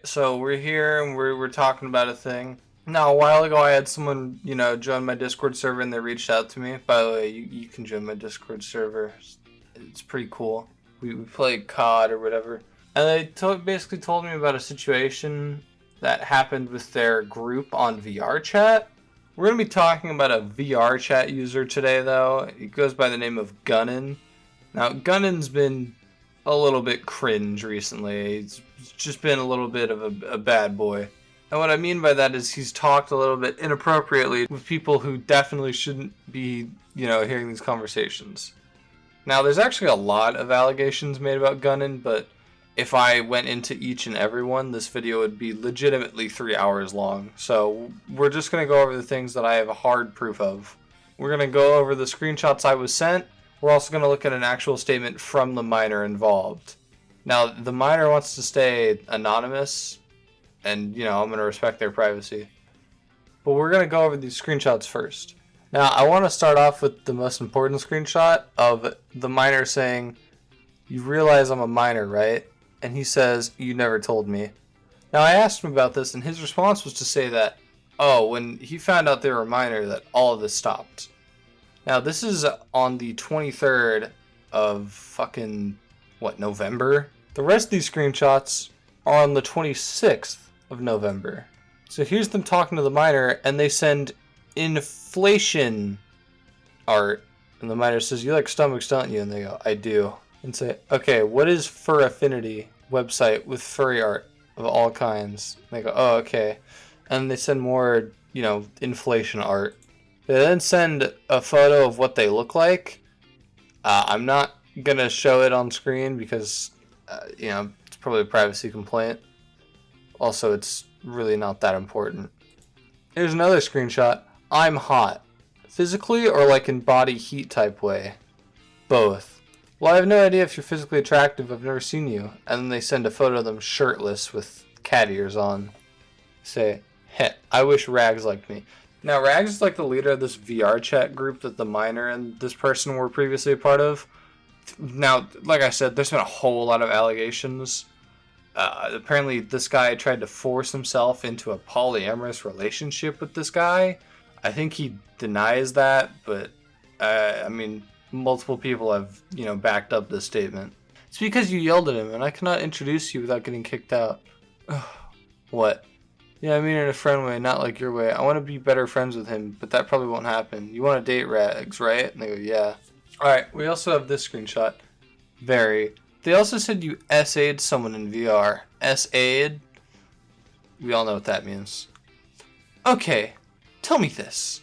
So we're here and we're talking about a thing. Now, a while ago, I had someone, join my Discord server and they reached out to me. By the way, you can join my Discord server. It's pretty cool. We play COD or whatever. And they basically told me about a situation that happened with their group on VR chat. We're going to be talking about a VR chat user today, though. It goes by the name of Gunnin. Now, Gunnin's been a little bit cringe recently. He's just been a little bit of a bad boy. And what I mean by that is he's talked a little bit inappropriately with people who definitely shouldn't be, hearing these conversations. Now, there's actually a lot of allegations made about Gunnin, but if I went into each and every one, this video would be legitimately 3 hours long. So we're just going to go over the things that I have hard proof of. We're going to go over the screenshots I was sent. We're also going to look at an actual statement from the miner involved. Now, the miner wants to stay anonymous, and, I'm going to respect their privacy. But we're going to go over these screenshots first. Now, I want to start off with the most important screenshot of the miner saying, "You realize I'm a miner, right?" And he says, "You never told me." Now, I asked him about this, and his response was to say that, when he found out they were a miner, that all of this stopped. Now, this is on the 23rd of November? The rest of these screenshots are on the 26th of November. So here's them talking to the miner, and they send inflation art. And the miner says, "You like stomachs, don't you?" And they go, "I do." And say, "Okay, what is Fur Affinity website with furry art of all kinds?" And they go, "Oh, okay." And they send more, inflation art. They then send a photo of what they look like. I'm not going to show it on screen because, it's probably a privacy complaint. Also, it's really not that important. Here's another screenshot. "I'm hot. Physically or like in body heat type way?" "Both." "Well, I have no idea if you're physically attractive. I've never seen you." And then they send a photo of them shirtless with cat ears on. Say, "Heh, I wish Rags liked me." Now, Rags is like the leader of this VR chat group that the miner and this person were previously a part of. Now, like I said, there's been a whole lot of allegations. Apparently, this guy tried to force himself into a polyamorous relationship with this guy. I think he denies that, but, multiple people have, backed up this statement. "It's because you yelled at him, and I cannot introduce you without getting kicked out." What? "Yeah, I mean in a friend way, not like your way. I want to be better friends with him, but that probably won't happen. You want to date Rags, right?" And they go, "Yeah." Alright, we also have this screenshot. Very. They also said you SA'd someone in VR. SA'd? We all know what that means. "Okay, tell me this.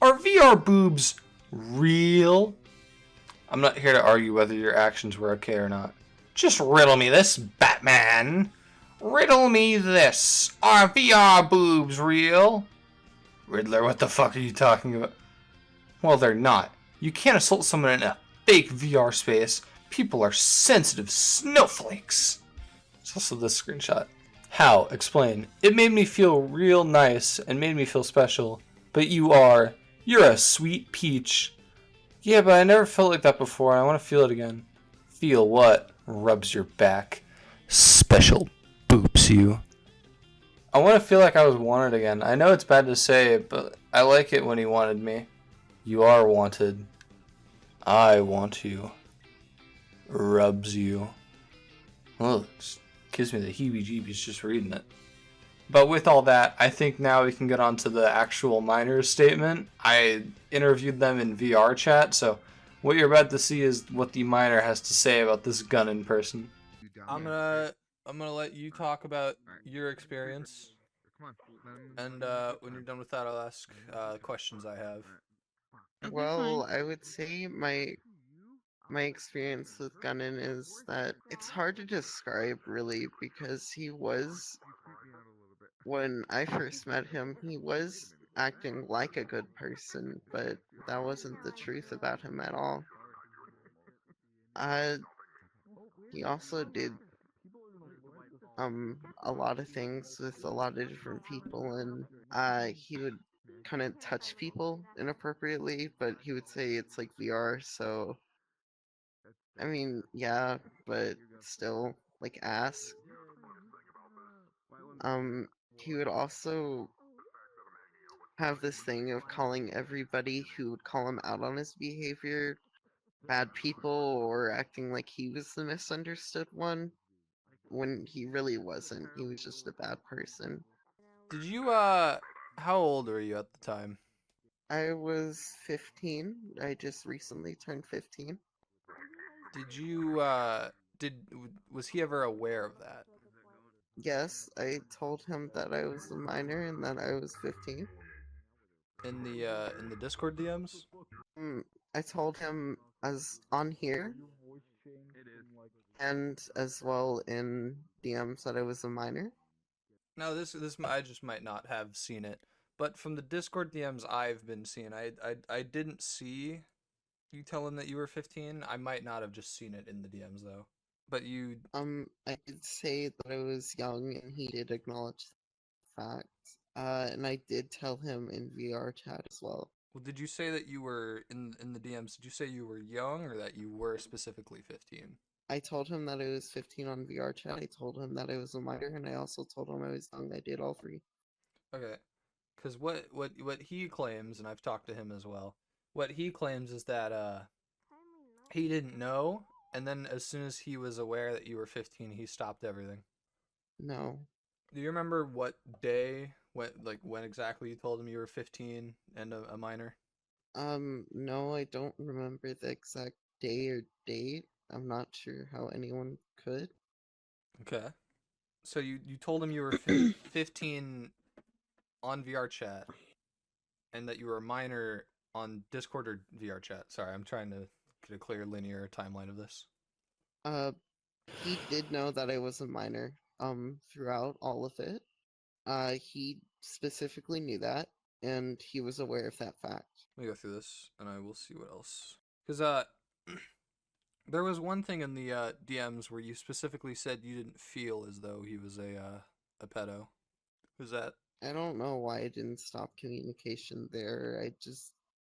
Are VR boobs real?" I'm not here to argue whether your actions were okay or not. Just riddle me this, Batman. Riddle me this. Are VR boobs real? Riddler, what the fuck are you talking about? Well, they're not. You can't assault someone in a fake VR space. People are sensitive snowflakes. There's also this screenshot. "How? Explain." "It made me feel real nice and made me feel special. But you're a sweet peach." "Yeah, but I never felt like that before and I want to feel it again." "Feel what?" Rubs your back. "Special boops you." "I want to feel like I was wanted again. I know it's bad to say, but I like it when he wanted me." "You are wanted." "I want you." Rubs you. Oh, it gives me the heebie-jeebies just reading it. But with all that, I think now we can get on to the actual miner's statement. I interviewed them in VR chat, so what you're about to see is what the miner has to say about this gun in person. I'm gonna let you talk about your experience, and when you're done with that, I'll ask questions I have. Okay, Well, fine. I would say my experience with Gunnin is that it's hard to describe really because when I first met him, he was acting like a good person, but that wasn't the truth about him at all. Uh, he also did a lot of things with a lot of different people, and he would kind of touch people inappropriately, but he would say it's like VR, so I mean, yeah, but still, like ass. He would also have this thing of calling everybody who would call him out on his behavior bad people or acting like he was the misunderstood one when he really wasn't. He was just a bad person. Did you how old were you at the time? I was 15. I just recently turned 15. Did you was he ever aware of that Yes, I told him that I was a minor and that I was 15. in the Discord DMs? Mm, I told him as on here and as well in DMs that I was a minor. No, this I just might not have seen it, but from the Discord DMs I've been seeing, I didn't see you tell him that you were 15. I might not have just seen it in the DMs though. But you, I did say that I was young and he did acknowledge the fact. And I did tell him in VR chat as well. well, did you say that you were in the DMs? Did you say you were young or that you were specifically 15? I told him that I was 15 on VR chat. I told him that I was a minor, and I also told him I was young. I did all three. Okay. Because what he claims, and I've talked to him as well. What he claims is that he didn't know, and then as soon as he was aware that you were 15, he stopped everything. No. Do you remember what day, when exactly you told him you were 15 and a minor? No, I don't remember the exact day or date. I'm not sure how anyone could. Okay. So you told him you were 15 on VR chat, and that you were a minor on Discord or VR chat. Sorry, I'm trying to get a clear linear timeline of this. uh, he did know that I was a minor, throughout all of it. He specifically knew that, and he was aware of that fact. Let me go through this, and I will see what else. Because there was one thing in the DMs where you specifically said you didn't feel as though he was a pedo. Who's that? I don't know why I didn't stop communication there.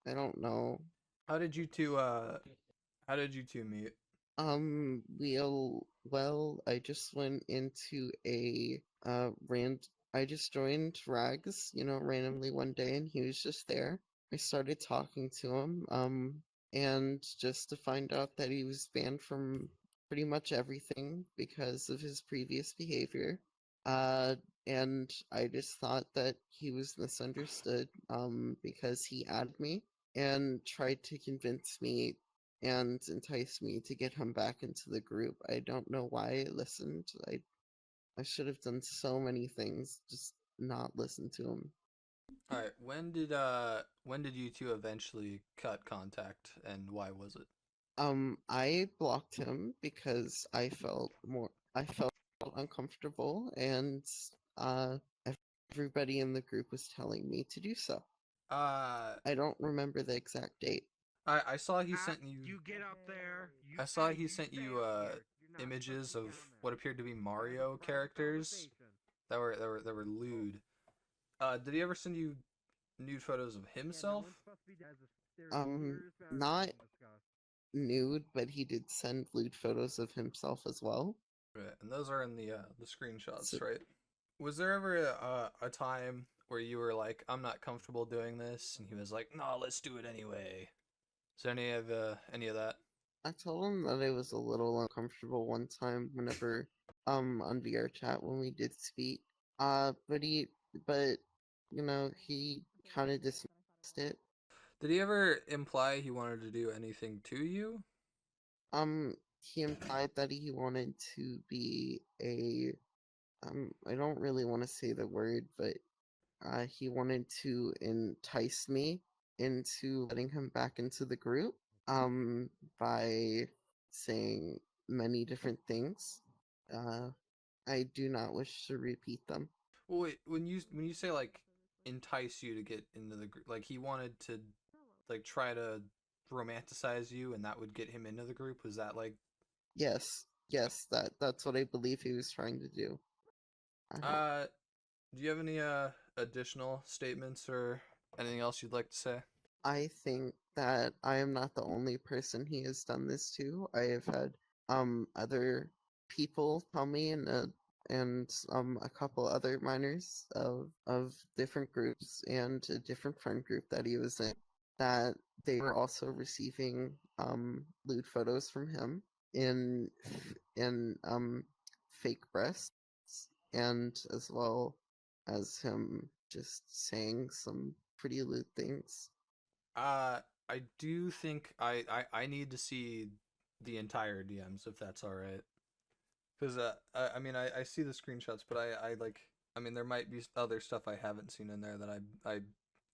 I don't know. How did you two how did you two meet? Well, I just went into a I just joined Rags, randomly one day and he was just there. I started talking to him, and just to find out that he was banned from pretty much everything because of his previous behavior. Uh, and I just thought that he was misunderstood, because he added me and tried to convince me and entice me to get him back into the group. I don't know why I listened. I should have done so many things, just not listen to him. All right, when did you two eventually cut contact, and why was it? I blocked him because I felt uncomfortable, and uh, everybody in the group was telling me to do so. Uh I don't remember the exact date. I saw he sent you You get up there. You I saw say he you sent stay you up here. You're not supposed images to be of down what there. appeared to be This is Mario a private characters conversation. that were lewd. Did he ever send you nude photos of Yeah, no himself? one's supposed to be as a Um, serious matter not being discussed. nude, but he did send lewd photos of himself as well. Right, and those are in the So, screenshots, right? Was there ever a time where you were like, "I'm not comfortable doing this," and he was like, "No, let's do it anyway"? Is there any of that? I told him that I was a little uncomfortable one time whenever on VR chat when we did speak. But but he kind of dismissed it. Did he ever imply he wanted to do anything to you? He implied that he wanted to be a I don't really want to say the word, but he wanted to entice me into letting him back into the group, um, by saying many different things. Uh, I do not wish to repeat them. Well, wait, when you say like entice you to get into the group, like he wanted to like try to romanticize you, and that would get him into the group. Was that like Yes, yes, that's what I believe he was trying to do. I don't. uh? Do you have any additional statements or anything else you'd like to say? I think that I am not the only person he has done this to. I have had other people tell me and a couple other minors of different groups and a different friend group that he was in, that they were also receiving lewd photos from him in fake breasts, and as well as him just saying some pretty lewd things. I do think I need to see the entire DMs if that's all right. Because I mean I see the screenshots, but I like I mean there might be other stuff I haven't seen in there that I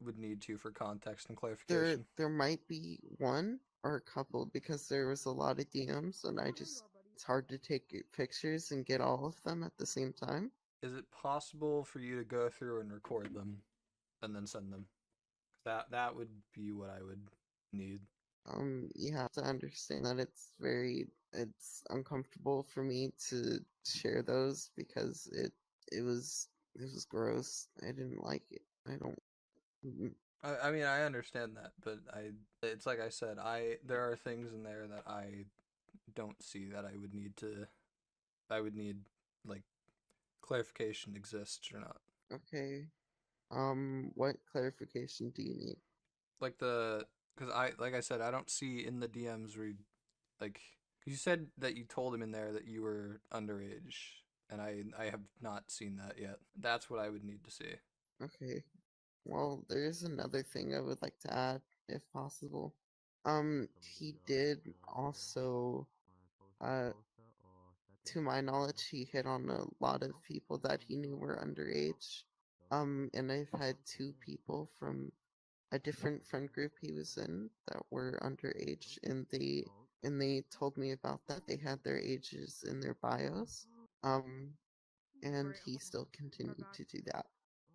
would need to for context and There clarification. there might be one or a couple because there was a lot of DMs and it's hard to take pictures and get all of them at the same time. Is it possible for you to go through and record them and then send them? That would be what I would need. You have to understand that it's uncomfortable for me to share those because it was gross. I didn't like it. I don't. Mm, I mean I understand that, but I it's like I said I there are things in there that I don't see that I would need like clarification exists or not. okay. What clarification do you need? Like the because I like I said I don't see in the DMs where like cause you said that you told him in there that you were underage, and I have not seen that yet. That's what I would need to see. Okay. Well, there is another thing I would like to add, if possible. He did also, uh, to my knowledge, he hit on a lot of people that he knew were underage. And I've had two people from a different friend group he was in that were underage, and they told me about that. They had their ages in their bios. Um, and he still continued to do that.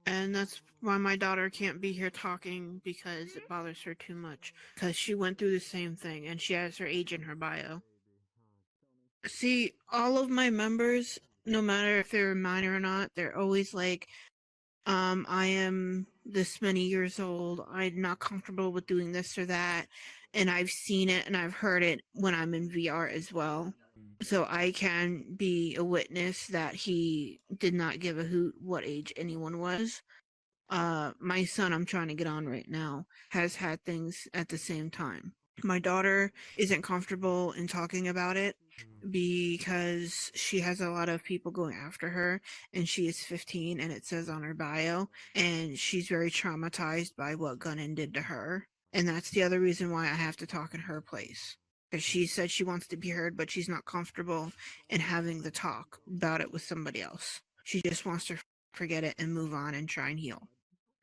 And that's why my daughter can't be here talking because it bothers her too much. Because she went through the same thing and she has her age in her bio. See, all of my members, no matter if they're minor or not, they're always like, I am this many years old. I'm not comfortable with doing this or that. And I've seen it and I've heard it when I'm in VR as well. So I can be a witness that he did not give a hoot what age anyone was. My son I'm trying to get on right now has had things at the same time. My daughter isn't comfortable in talking about it because she has a lot of people going after her, and she is 15 and it says on her bio, and she's very traumatized by what Gunnin did to her. And that's the other reason why I have to talk in her place. Because she said she wants to be heard, but she's not comfortable in having the talk about it with somebody else. She just wants to forget it and move on and try and heal.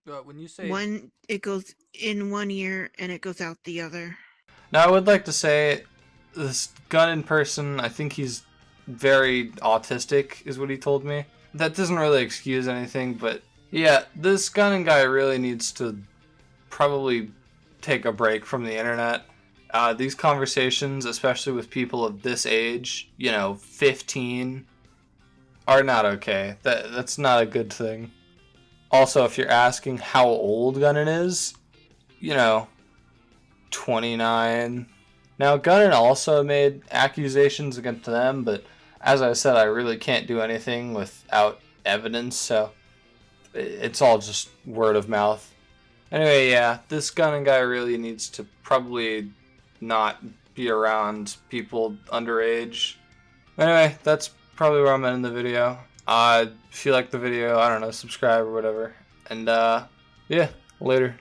When you say One, it goes in one ear and it goes out the other. Now, I would like to say this Gunnin person, I think he's very autistic, is what he told me. That doesn't really excuse anything, but yeah, this Gunnin guy really needs to probably take a break from the internet. These conversations, especially with people of this age, 15, are not okay. That's not a good thing. Also, if you're asking how old Gunnin is, 29. Now, Gunnin also made accusations against them, but as I said, I really can't do anything without evidence, so it's all just word of mouth. Anyway, yeah, this Gunnin guy really needs to probably not be around people underage. Anyway, that's probably where I'm ending the video. If you like the video, I don't know, subscribe or whatever. And, yeah, later.